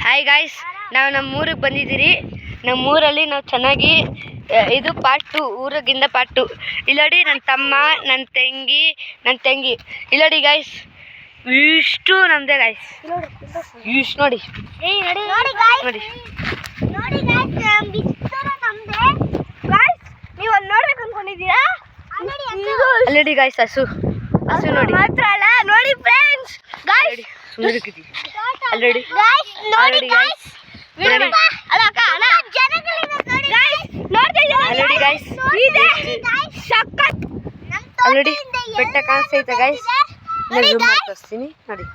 Hi guys, ನಾವು ನಮ್ಮೂರಿಗೆ ಬಂದಿದ್ದೀರಿ. ನಮ್ಮೂರಲ್ಲಿ ನಾವು ಚೆನ್ನಾಗಿ ಇದು ಪಾರ್ಟ್ 2, ಊರಿಗಿಂತ ಪಾರ್ಟ್ 2. ಇಲ್ಲಡಿ ನನ್ನ ತಮ್ಮ, ನನ್ನ ತಂಗಿ ಇಲ್ಲಡಿ ಗಾಯ್ಸ್, ಇಷ್ಟು ನಮ್ಮದೇ ಗಾಯ್ಸ್. ಇಷ್ಟು ನೋಡಿ ನೀವು ಅಲ್ಲಿ ನೋಡ್ಬೇಕು ಅನ್ಕೊಂಡಿದ್ದೀರಾ? ಅಲ್ಲಡಿ ಗಾಯ್ಸ್, ಹಸು ನೋಡಿ ಮಾತ್ರ ಅಲ್ಲ, ನೋಡಿ friends guys, already guys, already guys already ಬೆಟ್ಟ ಕಾಣಿಸ್ತೈತೆ ಗಾಯ್ಸ್. ತೋರಿಸ್ತೀನಿ ನೋಡಿ.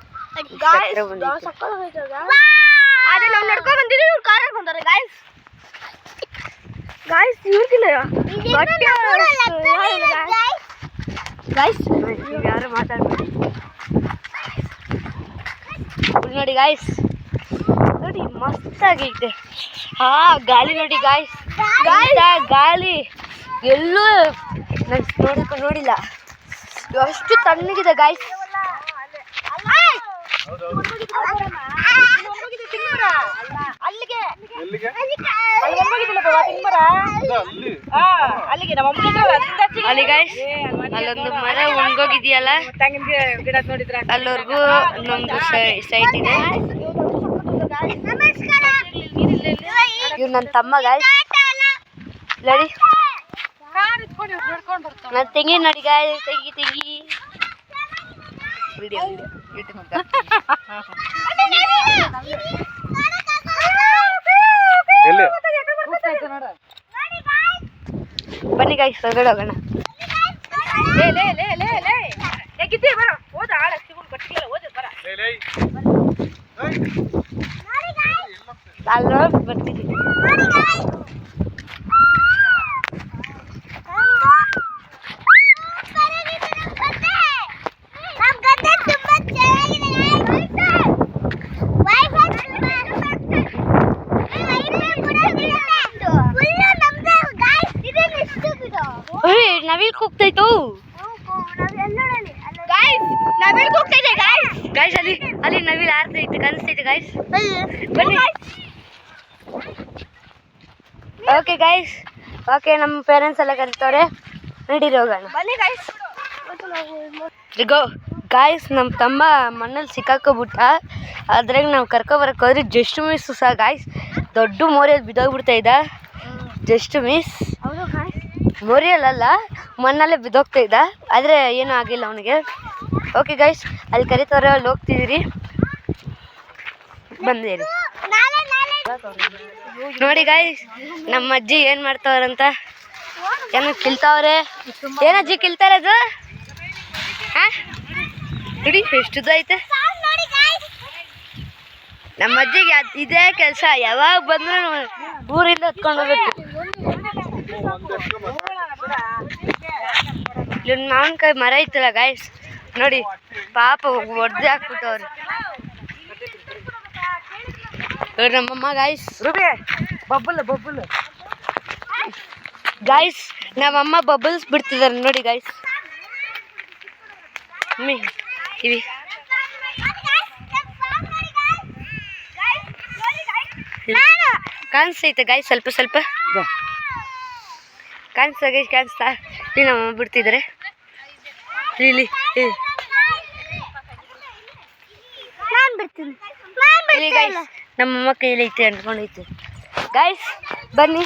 ಅದೇ ನಾವು ನಡ್ಕೊಂಡ್ ಬಂದಿದ್ದೀವಿ, ಇವ್ರು ಕಾರಲ್ಲಿ ಬಂದಾರೆ ಗಾಯ್ಸ್. ಗಾಯ್ಸ್ ಇವ್ರಿಗಿಲ್ಲ ಗಾಯ್ಸ್, ಯಾರು ಮಾತಾಡ್ಬೇಡಿ ನೋಡಿ ಗಾಯ್ಸ್. ನೋಡಿ ಮಸ್ತ್ ಆಗೈತೆ. ಗಾಳಿ ನೋಡಿ ಗಾಯ್ಸ್, ಗಾಳಿ ಎಲ್ಲೂ ನೋಡಿಲ್ಲ, ಎಷ್ಟು ತಣ್ಣಗಿದೆ ಗಾಯ್ಸ್. ಅಲ್ಲಿ ಗಾಯ್ಸ್, ಅಲ್ಲೊಂದು ಮರ ಒಣಗೋಗಿದೆಯಲ್ಲ, ಅಲ್ಲವರೆಗೂ ನಮ್ದು ಸೈಟ್ ಇದೆ. ಇವ್ ನನ್ನ ತಮ್ಮ ಗಾಯ್ಸ್ ನೋಡಿ, ನನ್ನ ತಂಗಿ ನೋಡಿ ಗಾಯ್ಸ್, ತಂಗಿ ವಿಡಿಯೋ ಬನ್ನಿ ಗಾಯ್ಸ್, ಹೊರಗಡೆ ಹೋಗೋಣ. ಅಲ್ಲಿ ಬರ್ತೀನಿ. ನವಿಲ್ ಕೂಗ್ತೈತು ಗಾಯ್ಸ್, ಅಲ್ಲಿ ನವಿಲ್ ಆರ್ತೈತೆ, ಕಾಣಿಸ್ತೈತೆ ಗಾಯ್ಸ್. ಬನ್ನಿ. ಓಕೆ ಗಾಯ್ಸ್, ಓಕೆ, ನಮ್ಮ ಪೇರೆಂಟ್ಸ್ ಎಲ್ಲ ಕರಿತವ್ರೆ, ನಡೀರಿ ಹೋಗೋಣ. ಬನ್ನಿ ಗಾಯ್ಸ್. ಗಾಯ್ಸ್, ನಮ್ಮ ತಮ್ಮ ಮಣ್ಣಲ್ಲಿ ಸಿಕ್ಕಾಕೊಬಿಟ್ಟ. ಅದ್ರಾಗ ನಾವು ಕರ್ಕೊಬರಕ್ಕೆ ಹೋದ್ರೆ ಜಸ್ಟ್ ಮಿಸ್ ಸಹ ಗಾಯ್ಸ್. ದೊಡ್ಡ ಮೋರಿಯಲ್ಲಿ ಬಿದ್ದೋಗ್ಬಿಡ್ತಾ ಇದ್ದ. ಜಸ್ಟ್ ಮಿಸ್, ಮೋರಿಯಲ್ಲ, ಮಣ್ಣಲ್ಲೇ ಬಿದ್ದೋಗ್ತಾ ಇದ್ದ. ಆದರೆ ಏನೂ ಆಗಿಲ್ಲ ಅವನಿಗೆ. ಓಕೆ ಗಾಯ್ಸ್, ಅಲ್ಲಿ ಕರಿತವ್ರೆ, ಅಲ್ಲಿ ಹೋಗ್ತಿದ್ದೀರಿ, ಬಂದಿರಿ. ನೋಡಿ ಗಾಯ್ಸ್, ನಮ್ಮ ಅಜ್ಜಿ ಏನು ಮಾಡ್ತಾವ್ರಂತ, ಏನೋ ಕಿಲ್ತಾವ್ರೆ. ಏನಜ್ಜಿ ಕಿಲ್ತಾರೆ ಅದು? ನೋಡಿ ಎಷ್ಟು ಐತೆ ನಮ್ಮ ಅಜ್ಜಿಗೆ. ಇದೇ ಕೆಲಸ, ಯಾವಾಗ ಬಂದ್ರು ಊರಿಂದ ಹತ್ಕೊಂಡು ಹೋಗ್ಬೇಕು. ಇಲ್ಲೊಂದು ಮಾವಿನಕಾಯಿ ಮರ ಐತಲ್ಲ ಗಾಯ್ಸ್, ನೋಡಿ ಪಾಪ ಒಡ್ದೆ ಹಾಕ್ಬಿಟ್ಟವ್ರಿ. ನಮ್ಮಮ್ಮ ಗಾಯ್ಸ್, ಗಾಯ್ಸ್, ನಮ್ಮಮ್ಮ ಬಬಲ್ಸ್ ಬಿಡ್ತಿದ್ದಾರೆ ನೋಡಿ ಗಾಯ್ಸ್. ಇವಿ ಕಾಣಿಸ್ತೈತೆ ಗಾಯ್ಸ್, ಸ್ವಲ್ಪ ಕಾಣಿಸ್ತಾ ಗಾಯ್ಸ್, ಕಾಣಿಸ್ತಾ. ಇಲ್ಲಿ ನಮ್ಮಮ್ಮ ಬಿಡ್ತಿದ್ದಾರೆ. ಇಲ್ಲಿ ಗಾಯ್ಸ್, ನಮ್ಮಮ್ಮ ಕೈಲಿ ಐತೆ, ಅಂದ್ಕೊಂಡೈತೆ ಗಾಯ್ಸ್. ಬನ್ನಿ.